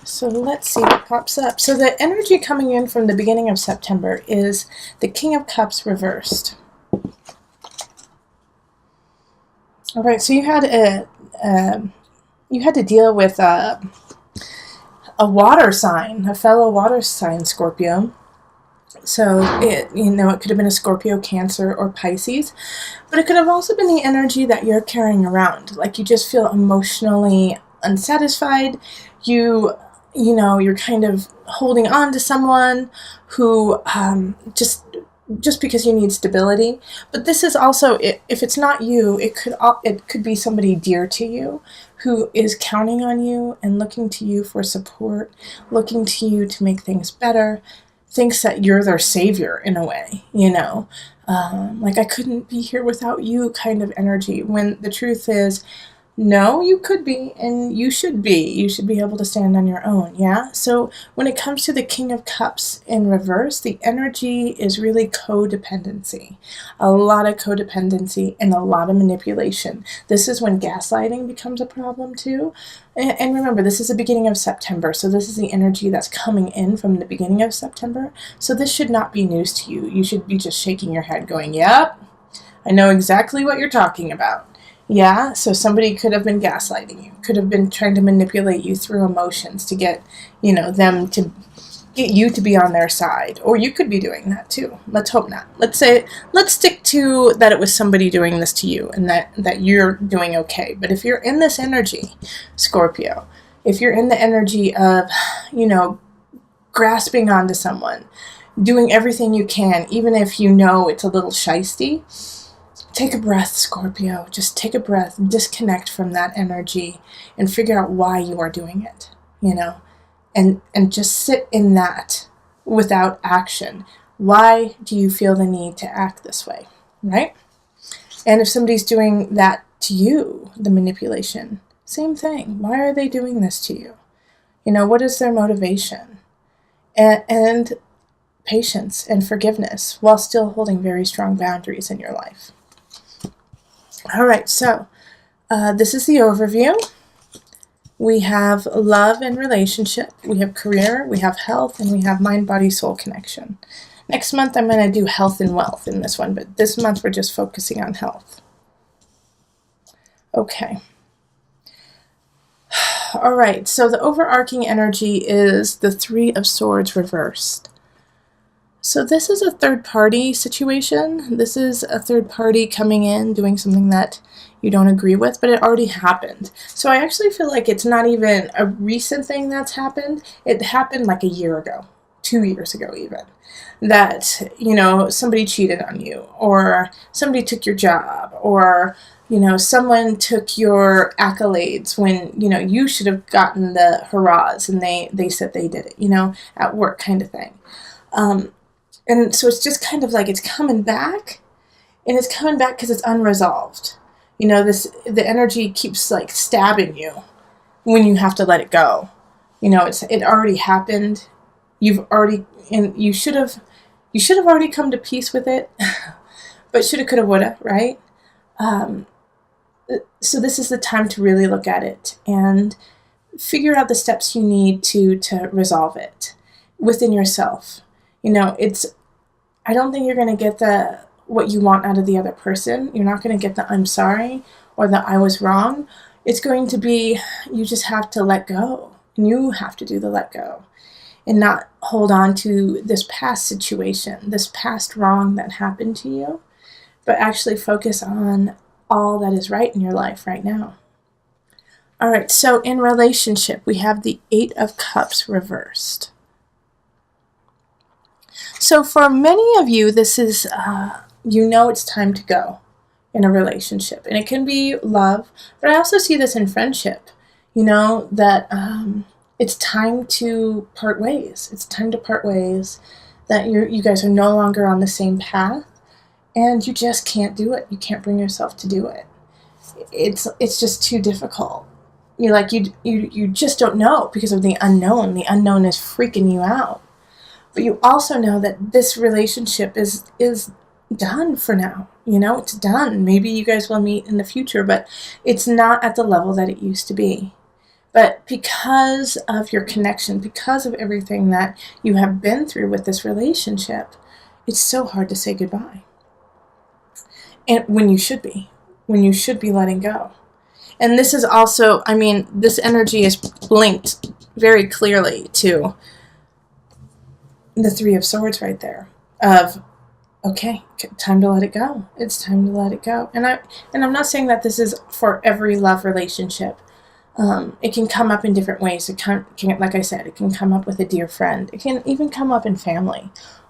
So let's see what pops up. So the energy coming in from the beginning of September is the King of Cups reversed. All right, so you had to deal with a water sign, a fellow water sign, Scorpio. So it could have been a Scorpio, Cancer, or Pisces, but it could have also been the energy that you're carrying around. Like you just feel emotionally unsatisfied. You're kind of holding on to someone who just because you need stability. But this is also, if it's not you, it could be somebody dear to you who is counting on you and looking to you for support, looking to you to make things better, thinks that you're their savior in a way, like I couldn't be here without you kind of energy, when the truth is, no, you could be, and you should be. You should be able to stand on your own, yeah? So when it comes to the King of Cups in reverse, the energy is really codependency. A lot of codependency and a lot of manipulation. This is when gaslighting becomes a problem too. And remember, this is the beginning of September, so this is the energy that's coming in from the beginning of September. So this should not be news to you. You should be just shaking your head going, yep, I know exactly what you're talking about. Yeah, so somebody could have been gaslighting you, could have been trying to manipulate you through emotions to get, them to get you to be on their side. Or you could be doing that too. Let's hope not. Let's stick to that it was somebody doing this to you and that you're doing okay. But if you're in this energy, Scorpio, if you're in the energy of, grasping onto someone, doing everything you can, even if you know it's a little shisty, take a breath, Scorpio. Just take a breath, disconnect from that energy, and figure out why you are doing it, and just sit in that without action. Why do you feel the need to act this way, right? And if somebody's doing that to you, the manipulation, same thing. Why are they doing this to you? What is their motivation? And patience and forgiveness while still holding very strong boundaries in your life. All right, so this is the overview. We have love and relationship, we have career, we have health, and we have mind, body, soul connection. Next month, I'm going to do health and wealth in this one, but this month we're just focusing on health. Okay. All right, so the overarching energy is the Three of Swords reversed. So this is a third-party situation. This is a third party coming in, doing something that you don't agree with, but it already happened. So I actually feel like it's not even a recent thing that's happened. It happened like a year ago, 2 years ago even, that, somebody cheated on you, or somebody took your job, or, someone took your accolades when, you should have gotten the hurrahs, and they said they did it, at work kind of thing. And so it's just kind of like it's coming back, and it's coming back because it's unresolved. The energy keeps like stabbing you when you have to let it go. It already happened. You should have already come to peace with it, but shoulda, coulda, woulda, right? So this is the time to really look at it and figure out the steps you need to resolve it within yourself. I don't think you're going to get what you want out of the other person. You're not going to get the I'm sorry or the I was wrong. It's going to be, you just have to let go. And you have to do the let go and not hold on to this past situation, this past wrong that happened to you, but actually focus on all that is right in your life right now. All right, so in relationship, we have the Eight of Cups reversed. So for many of you, this is, it's time to go in a relationship. And it can be love, but I also see this in friendship, that it's time to part ways. It's time to part ways, that you guys are no longer on the same path, and you just can't do it. You can't bring yourself to do it. It's just too difficult. You just don't know because of the unknown. The unknown is freaking you out. But you also know that this relationship is done for now. It's done. Maybe you guys will meet in the future, but it's not at the level that it used to be. But because of your connection, because of everything that you have been through with this relationship, it's so hard to say goodbye. And when you should be letting go. And this is also, I mean, this energy is linked very clearly to the Three of Swords right there, of, okay, time to let it go. It's time to let it go. And I'm not saying that this is for every love relationship. It can come up in different ways. It can, like I said, it can come up with a dear friend. It can even come up in family,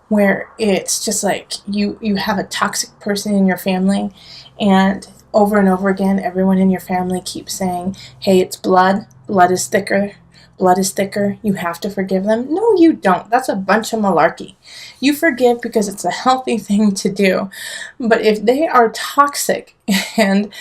where it's just like you have a toxic person in your family, and over again, everyone in your family keeps saying, hey, it's blood. Blood is thicker. Blood is thicker. You have to forgive them. No, you don't. That's a bunch of malarkey. You forgive because it's a healthy thing to do. But if they are toxic and,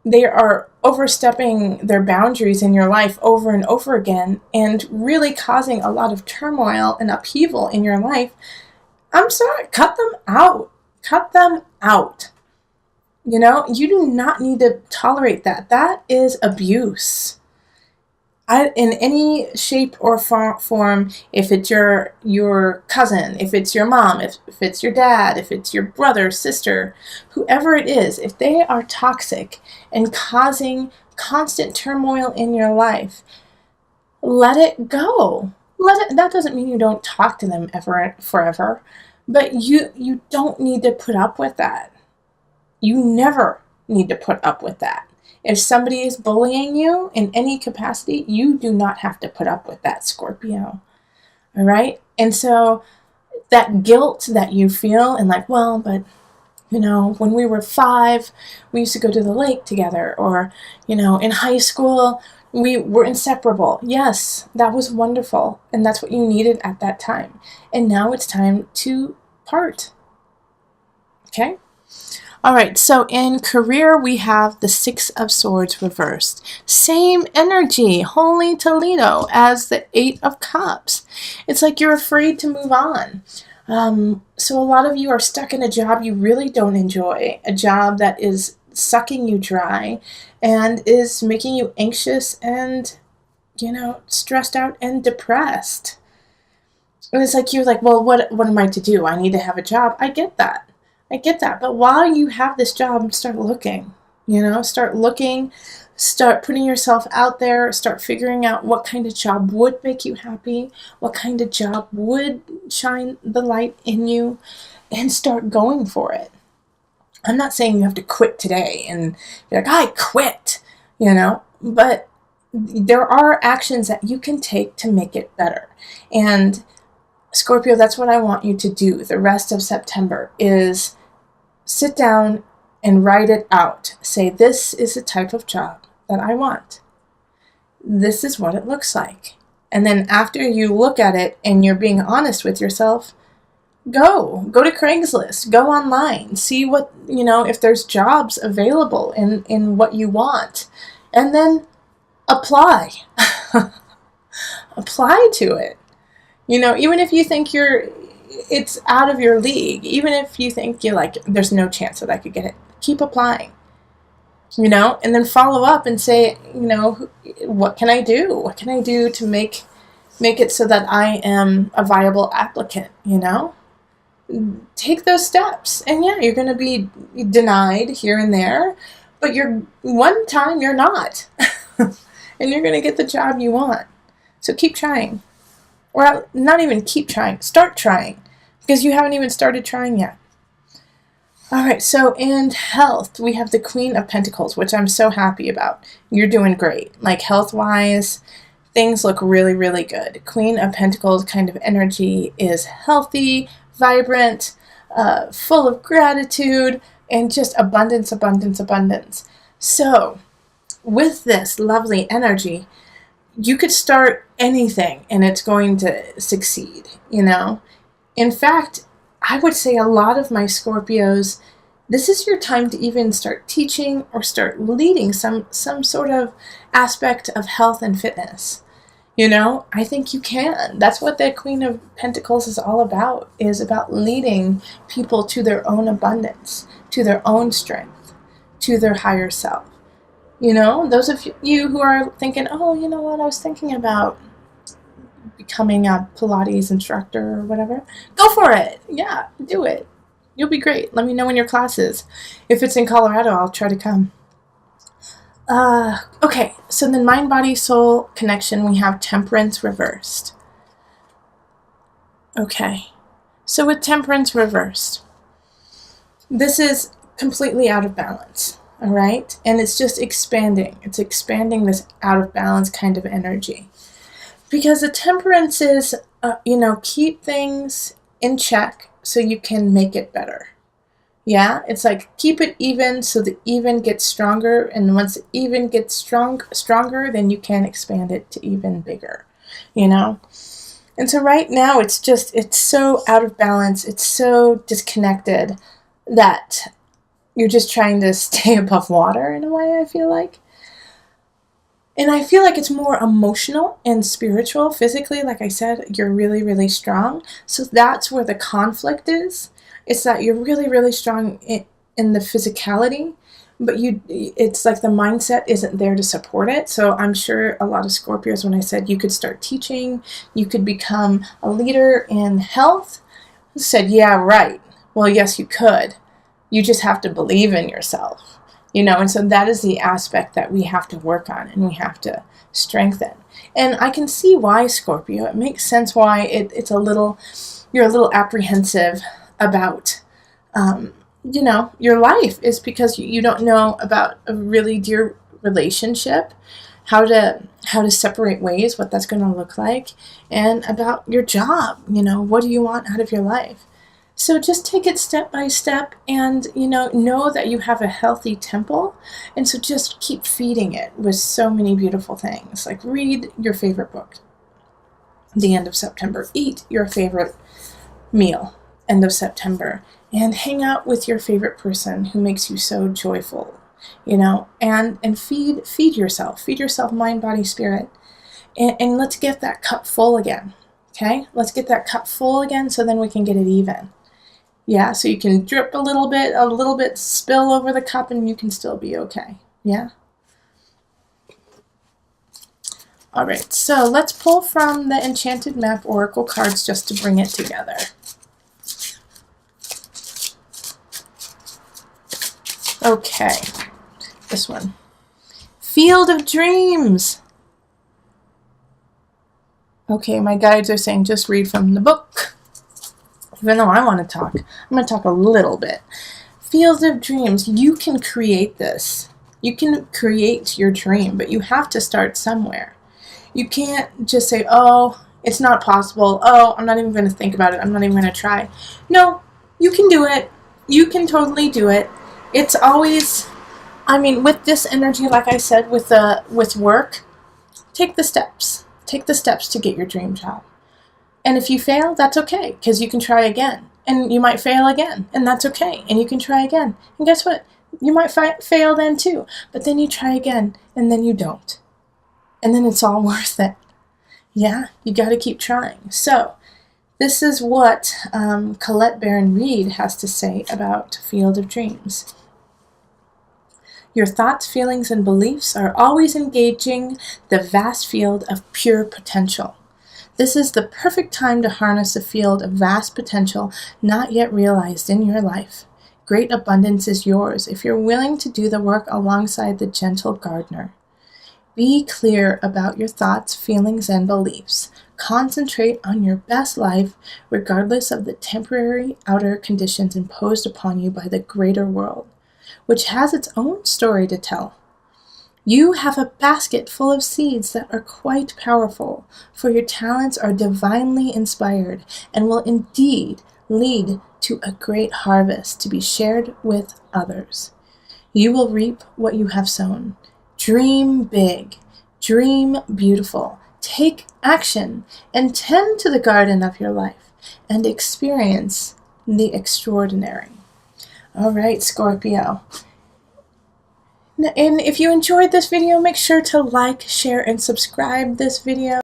they are overstepping their boundaries in your life over and over again and really causing a lot of turmoil and upheaval in your life, I'm sorry, cut them out. Cut them out. You do not need to tolerate that. That is abuse. In any shape or form, if it's your cousin, if it's your mom, if it's your dad, if it's your brother, sister, whoever it is, if they are toxic and causing constant turmoil in your life, let it go. That doesn't mean you don't talk to them forever, but you don't need to put up with that. You never need to put up with that. If somebody is bullying you in any capacity, you do not have to put up with that, Scorpio. All right? And so that guilt that you feel, and like, well, but, when we were 5, we used to go to the lake together, or, in high school, we were inseparable. Yes, that was wonderful, and that's what you needed at that time. And now it's time to part. Okay? All right, so in career, we have the Six of Swords reversed. Same energy, Holy Toledo, as the Eight of Cups. It's like you're afraid to move on. So a lot of you are stuck in a job you really don't enjoy, a job that is sucking you dry and is making you anxious and, stressed out and depressed. And it's like you're like, well, what am I to do? I need to have a job. I get that. But while you have this job, start looking, start putting yourself out there, start figuring out what kind of job would make you happy, what kind of job would shine the light in you, and start going for it. I'm not saying you have to quit today and be like, I quit, but there are actions that you can take to make it better. And Scorpio, that's what I want you to do the rest of September, is sit down and write it out. Say, this is the type of job that I want. This is what it looks like. And then after you look at it and you're being honest with yourself, go to Craigslist, go online, see what, if there's jobs available in what you want, and then apply. Apply to it. Even if you think it's out of your league, even if you think there's no chance that I could get it, keep applying, and then follow up and say, what can I do? What can I do to make it so that I am a viable applicant, Take those steps. And yeah, you're going to be denied here and there, but one time you're not. And you're going to get the job you want. So keep trying. Or not even keep trying, start trying, because you haven't even started trying yet. All right, so in health, we have the Queen of Pentacles, which I'm so happy about. You're doing great. Like health-wise, things look really, really good. Queen of Pentacles kind of energy is healthy, vibrant, full of gratitude, and just abundance, abundance, abundance. So with this lovely energy, you could start anything and it's going to succeed, In fact, I would say a lot of my Scorpios, this is your time to even start teaching or start leading some sort of aspect of health and fitness. I think you can. That's what the Queen of Pentacles is all about, is about leading people to their own abundance, to their own strength, to their higher self. You know, those of you who are thinking, oh, you know what, I was thinking about becoming a Pilates instructor or whatever, go for it. Yeah, do it. You'll be great. Let me know when your class is. If it's in Colorado, I'll try to come. Okay, so then mind, body, soul connection, we have temperance reversed. Okay, so with temperance reversed, this is completely out of balance, all right? And it's just expanding. It's expanding this out of balance kind of energy. Because the temperance is, keep things in check so you can make it better. Yeah, it's like keep it even so the even gets stronger, and once the even gets stronger, then you can expand it to even bigger, you know? And so right now it's so out of balance, it's so disconnected that you're just trying to stay above water in a way, I feel like. And I feel like it's more emotional and spiritual. Physically, like I said, you're really, really strong. So that's where the conflict is. It's that you're really, really strong in the physicality, but it's like the mindset isn't there to support it. So I'm sure a lot of Scorpios, when I said you could start teaching, you could become a leader in health, said, yeah, right. Well, yes, you could. You just have to believe in yourself, and so that is the aspect that we have to work on and we have to strengthen. And I can see why, Scorpio. It makes sense why you're a little apprehensive about, your life, is because you don't know about a really dear relationship, how to separate ways, what that's going to look like, and about your job. What do you want out of your life? So just take it step by step and, know that you have a healthy temple. And so just keep feeding it with so many beautiful things. Like read your favorite book, the end of September. Eat your favorite meal, end of September. And hang out with your favorite person who makes you so joyful, and feed yourself. Feed yourself mind, body, spirit. And let's get that cup full again. Okay? Let's get that cup full again so then we can get it even. Yeah, so you can drip a little bit spill over the cup, and you can still be okay. Yeah? All right, so let's pull from the Enchanted Map Oracle cards just to bring it together. Okay, this one. Field of Dreams. Okay, my guides are saying just read from the book. Even though I want to talk, I'm going to talk a little bit. Field of Dreams, you can create this. You can create your dream, but you have to start somewhere. You can't just say, oh, it's not possible. Oh, I'm not even going to think about it. I'm not even going to try. No, you can do it. You can totally do it. It's always, with this energy, like I said, with work, take the steps. Take the steps to get your dream job. And if you fail, that's okay, because you can try again. And you might fail again, and that's okay. And you can try again. And guess what? You might fail then too. But then you try again, and then you don't. And then it's all worth it. Yeah, you got to keep trying. So this is what Colette Baron Reid has to say about Field of Dreams. Your thoughts, feelings, and beliefs are always engaging the vast field of pure potential. This is the perfect time to harness a field of vast potential not yet realized in your life. Great abundance is yours if you're willing to do the work alongside the gentle gardener. Be clear about your thoughts, feelings, and beliefs. Concentrate on your best life, regardless of the temporary outer conditions imposed upon you by the greater world, which has its own story to tell. You have a basket full of seeds that are quite powerful, for your talents are divinely inspired and will indeed lead to a great harvest to be shared with others. You will reap what you have sown. Dream big, dream beautiful, take action, and tend to the garden of your life, and experience the extraordinary. All right, Scorpio. And if you enjoyed this video, make sure to like, share, and subscribe this video.